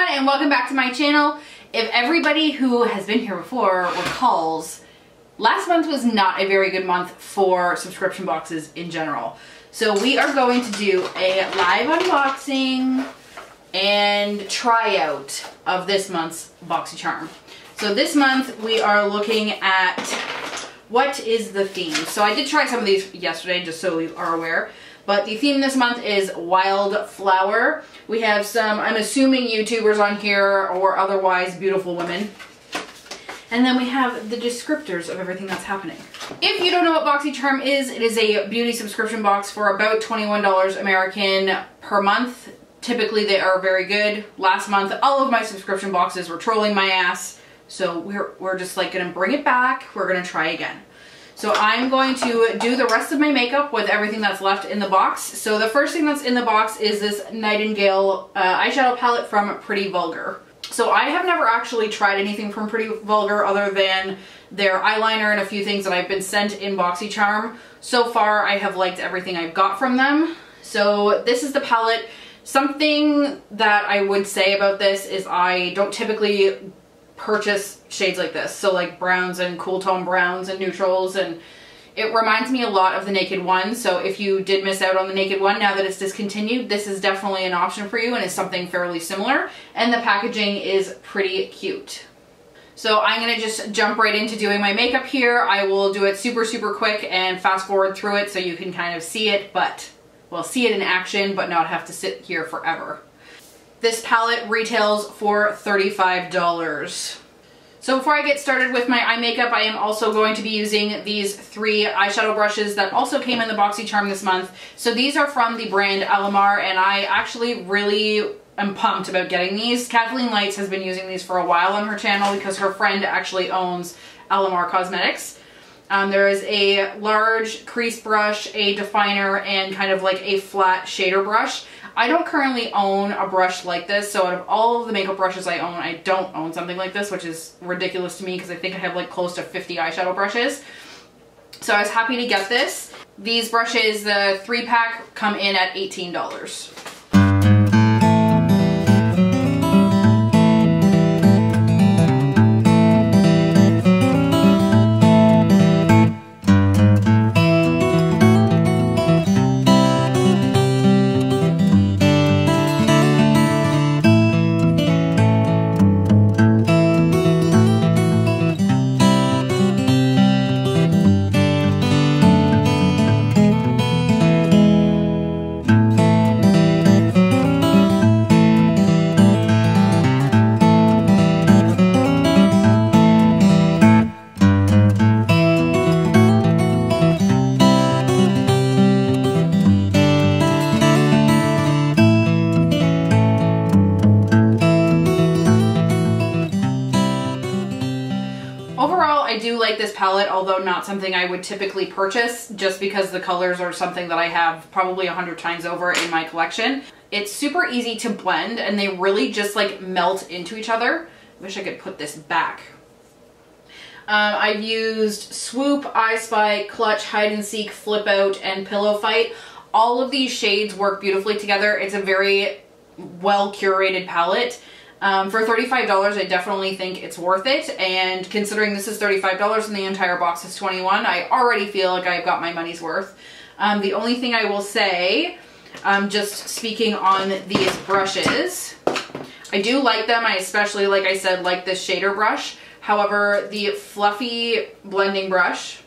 everyone, and welcome back to my channel. If everybody who has been here before recalls, last month was not a very good month for subscription boxes in general. So we are going to do a live unboxing and tryout of this month's Boxycharm. So this month we are looking at what is the theme. So I did try some of these yesterday, just so we are aware. But the theme this month is wildflower. We have some, I'm assuming, YouTubers on here or otherwise beautiful women. And then we have the descriptors of everything that's happening. If you don't know what Boxycharm is, it is a beauty subscription box for about $21 American per month. Typically they are very good. Last month all of my subscription boxes were trolling my ass. So we're just like gonna bring it back. We're gonna try again. So I'm going to do the rest of my makeup with everything that's left in the box. So the first thing that's in the box is this Nightingale eyeshadow palette from Pretty Vulgar. So I have never actually tried anything from Pretty Vulgar other than their eyeliner and a few things that I've been sent in Boxycharm. So far I have liked everything I've got from them. So this is the palette. Something that I would say about this is I don't typically purchase shades like this, so like browns and cool tone browns and neutrals, and it reminds me a lot of the Naked One. So if you did miss out on the Naked One, now that it's discontinued, this is definitely an option for you and is something fairly similar, and the packaging is pretty cute. So I'm gonna just jump right into doing my makeup here. I will do it super quick and fast forward through it so you can kind of see it, but well, see it in action but not have to sit here forever. This palette retails for $35. So before I get started with my eye makeup, I am also going to be using these 3 eyeshadow brushes that also came in the Boxycharm this month. So these are from the brand Alamar, and I actually really am pumped about getting these. Kathleen Lights has been using these for a while on her channel because her friend actually owns Alamar Cosmetics. There is a large crease brush, a definer, and kind of like a flat shader brush. I don't currently own a brush like this, so out of all of the makeup brushes I own, I don't own something like this, which is ridiculous to me because I think I have like close to 50 eyeshadow brushes. So I was happy to get this. These brushes, the 3-pack, come in at $18. Overall, I do like this palette, although not something I would typically purchase just because the colors are something that I have probably 100 times over in my collection. It's super easy to blend and they really just like melt into each other. I wish I could put this back. I've used Swoop, I Spy, Clutch, Hide and Seek, Flip Out, and Pillow Fight. All of these shades work beautifully together. It's a very well curated palette. For $35, I definitely think it's worth it, and considering this is $35 and the entire box is $21, I already feel like I've got my money's worth. The only thing I will say, just speaking on these brushes, I do like them. I especially, like I said, like this shader brush. However, the fluffy blending brush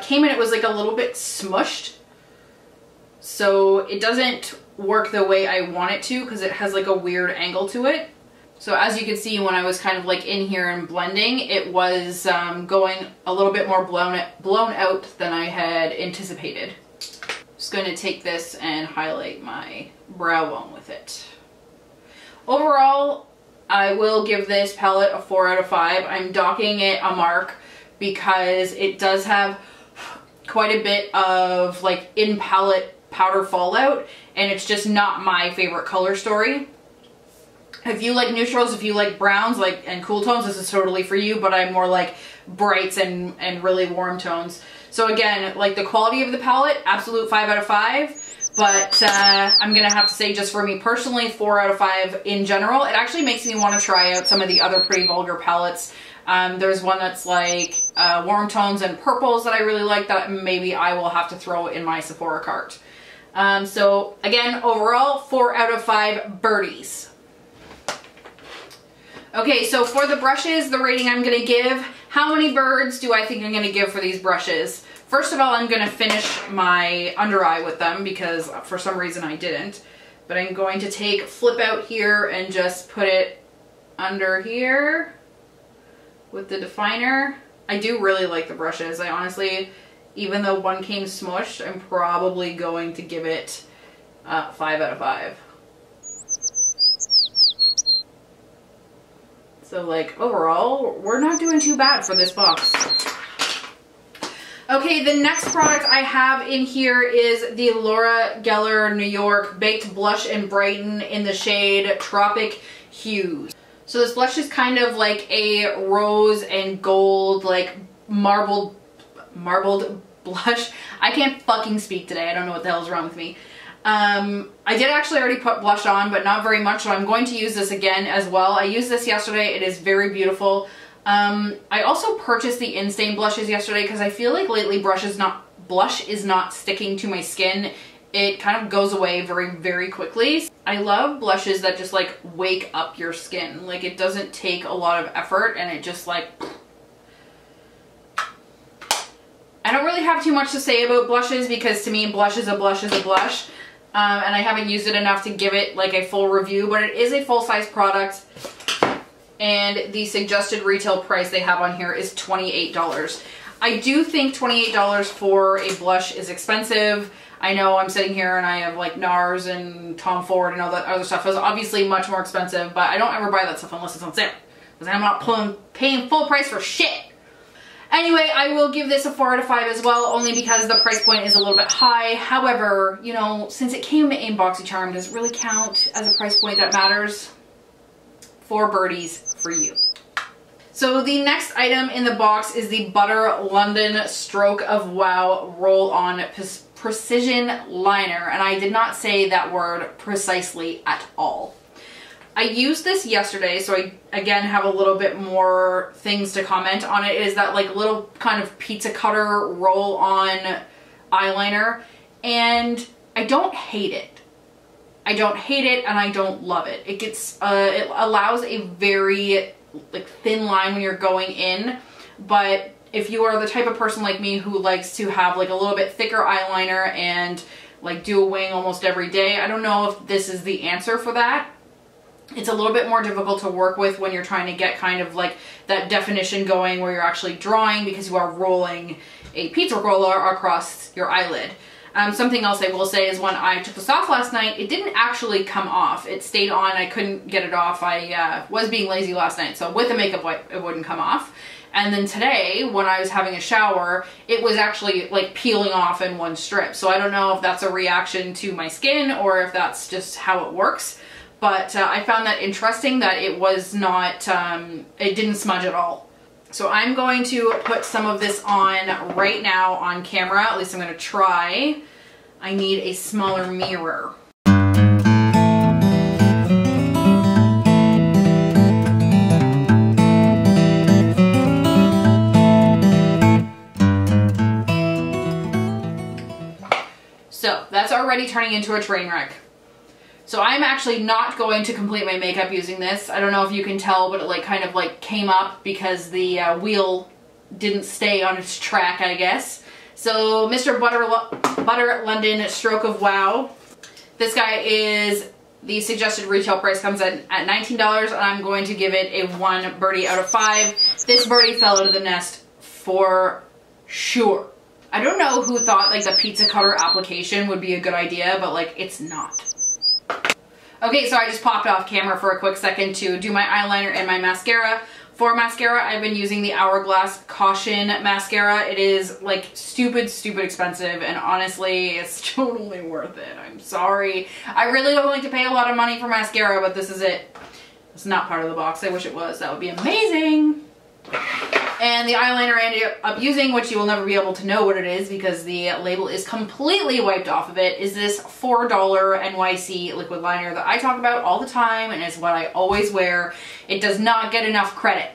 came in, it was like a little bit smushed, so it doesn't work the way I want it to because it has like a weird angle to it. So as you can see, when I was kind of like in here and blending, it was going a little bit more blown out than I had anticipated. Just going to take this and highlight my brow bone with it. Overall, I will give this palette a 4 out of 5. I'm docking it a mark because it does have quite a bit of like in palette powder fallout, and it's just not my favorite color story. If you like neutrals, if you like browns and cool tones, this is totally for you, but I'm more like brights and really warm tones. So again, like the quality of the palette, absolute 5 out of 5. but I'm gonna have to say, just for me personally, 4 out of 5 in general. It actually makes me want to try out some of the other Pretty Vulgar palettes. There's one that's like warm tones and purples that I really like, that maybe I will have to throw in my Sephora cart. So again, overall, 4 out of 5 birdies. Okay, so for the brushes, the rating I'm gonna give, how many birds do I think I'm gonna give for these brushes? First of all, I'm gonna finish my under eye with them because for some reason I didn't. But I'm going to take Flip Out here and just put it under here with the definer. I do really like the brushes. I honestly, even though one came smushed, I'm probably going to give it 5 out of 5. So like overall, we're not doing too bad for this box. Okay, the next product I have in here is the Laura Geller New York Baked Blush in Brighten in the shade Tropic Hues. So this blush is kind of like a rose and gold, like marbled blush. I can't fucking speak today. I don't know what the hell's wrong with me. I did actually already put blush on, but not very much, so I'm going to use this again as well. I used this yesterday. It is very beautiful. I also purchased the In-Stain blushes yesterday because I feel like lately blush is not sticking to my skin. It kind of goes away very, very quickly. I love blushes that just like wake up your skin. Like it doesn't take a lot of effort and it just like... I don't really have too much to say about blushes because to me blush is a blush is a blush. And I haven't used it enough to give it like a full review, but it is a full-size product. And the suggested retail price they have on here is $28. I do think $28 for a blush is expensive. I know I'm sitting here and I have like NARS and Tom Ford and all that other stuff. It's obviously much more expensive, but I don't ever buy that stuff unless it's on sale. Because I'm not paying full price for shit. Anyway, I will give this a 4 out of 5 as well, only because the price point is a little bit high. However, you know, since it came in Boxycharm, does it really count as a price point that matters? 4 birdies for you. So the next item in the box is the Butter London Stroke of Wow Roll-On Precision Liner. And I did not say that word precisely at all. I used this yesterday, so I again have a little bit more things to comment on it. It is that like little kind of pizza cutter roll-on eyeliner, and I don't hate it. I don't hate it and I don't love it. It gets, it allows a very like thin line when you're going in, but if you are the type of person like me who likes to have like a little bit thicker eyeliner and like do a wing almost every day, I don't know if this is the answer for that. It's a little bit more difficult to work with when you're trying to get kind of like that definition going where you're actually drawing because you are rolling a pizza roller across your eyelid. Something else I will say is when I took this off last night, it didn't actually come off. It stayed on. I couldn't get it off. I was being lazy last night, so with a makeup wipe, it wouldn't come off. And then today, when I was having a shower, it was actually like peeling off in one strip. So I don't know if that's a reaction to my skin or if that's just how it works. But I found that interesting that it was not, it didn't smudge at all. So I'm going to put some of this on right now on camera. At least I'm going to try. I need a smaller mirror. So that's already turning into a train wreck. So I'm actually not going to complete my makeup using this. I don't know if you can tell, but it like kind of like came up because the wheel didn't stay on its track, I guess. So Mr. Butter London Stroke of Wow. This guy is, the suggested retail price comes at $19, and I'm going to give it a 1 birdie out of 5. This birdie fell out of the nest for sure. I don't know who thought like the pizza cutter application would be a good idea, but like it's not. Okay, so I just popped off camera for a quick second to do my eyeliner and my mascara. For mascara, I've been using the Hourglass Caution mascara. It is like stupid expensive, and honestly, it's totally worth it. I'm sorry. I really don't like to pay a lot of money for mascara, but this is it. It's not part of the box. I wish it was. That would be amazing. And the eyeliner I ended up using, which you will never be able to know what it is because the label is completely wiped off of it, is this $4 NYC liquid liner that I talk about all the time and is what I always wear. It does not get enough credit.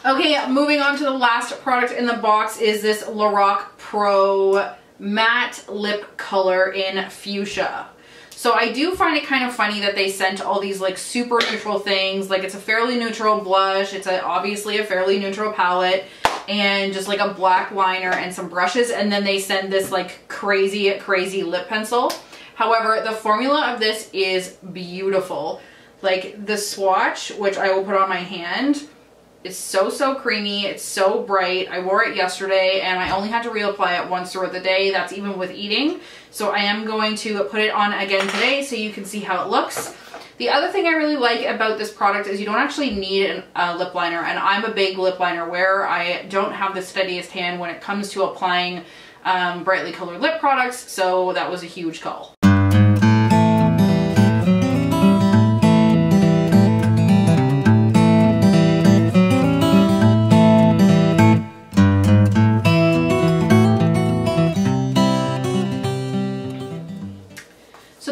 Okay, moving on to the last product in the box is this Lorac Pro Matte Lip Color in Fuchsia. So I do find it kind of funny that they sent all these like super neutral things. Like it's a fairly neutral blush. It's obviously a fairly neutral palette and just like a black liner and some brushes. And then they send this like crazy, crazy lip pencil. However, the formula of this is beautiful. Like the swatch, which I will put on my hand, is so creamy. It's so bright. I wore it yesterday and I only had to reapply it once throughout the day. That's even with eating. So I am going to put it on again today so you can see how it looks. The other thing I really like about this product is you don't actually need a lip liner, and I'm a big lip liner wearer. I don't have the steadiest hand when it comes to applying brightly colored lip products, so that was a huge call.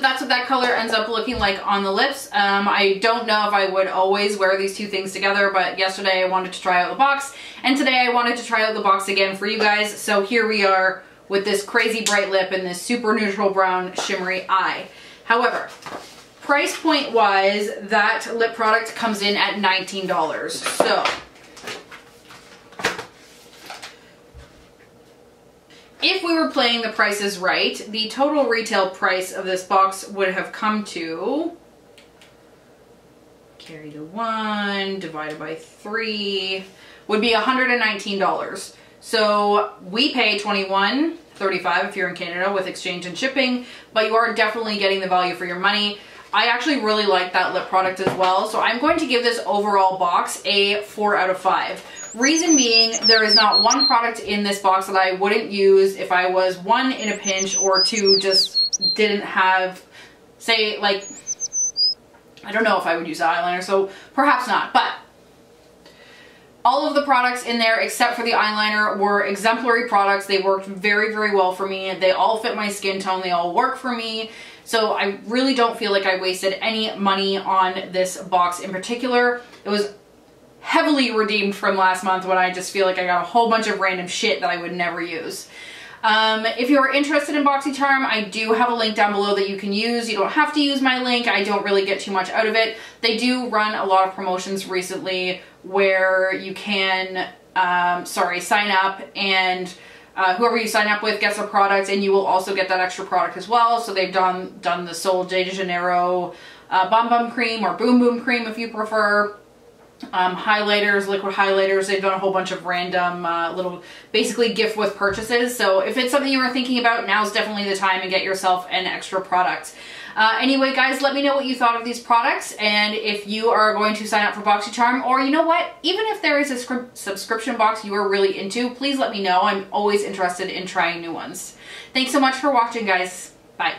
That's what that color ends up looking like on the lips. I don't know if I would always wear these two things together, but yesterday I wanted to try out the box, and today I wanted to try out the box again for you guys. So here we are with this crazy bright lip and this super neutral brown shimmery eye. However, price point wise, that lip product comes in at $19. So if we were playing the prices right, the total retail price of this box would have come to, carry the 1, divided by 3, would be $119. So we pay $21.35 if you're in Canada with exchange and shipping, but you are definitely getting the value for your money. I actually really like that lip product as well, so I'm going to give this overall box a 4 out of 5. Reason being, there is not one product in this box that I wouldn't use if I was 1, in a pinch, or 2, just didn't have, say, like, I don't know if I would use the eyeliner, so perhaps not, but all of the products in there except for the eyeliner were exemplary products. They worked very, very well for me. They all fit my skin tone. They all work for me. So I really don't feel like I wasted any money on this box in particular. It was heavily redeemed from last month when I just feel like I got a whole bunch of random shit that I would never use. If you're interested in Boxycharm, I do have a link down below that you can use. You don't have to use my link. I don't really get too much out of it. They do run a lot of promotions recently where you can, sign up, and whoever you sign up with gets a product, and you will also get that extra product as well. So they've done the Sol de Janeiro Bum Bum Cream, or Boom Boom Cream if you prefer. Highlighters, liquid highlighters. They've done a whole bunch of random little basically gift with purchases. So if it's something you were thinking about, now's definitely the time to get yourself an extra product. Anyway, guys, let me know what you thought of these products, and if you are going to sign up for Boxycharm, or you know what, even if there is a subscription box you are really into, please let me know. I'm always interested in trying new ones. Thanks so much for watching, guys. Bye.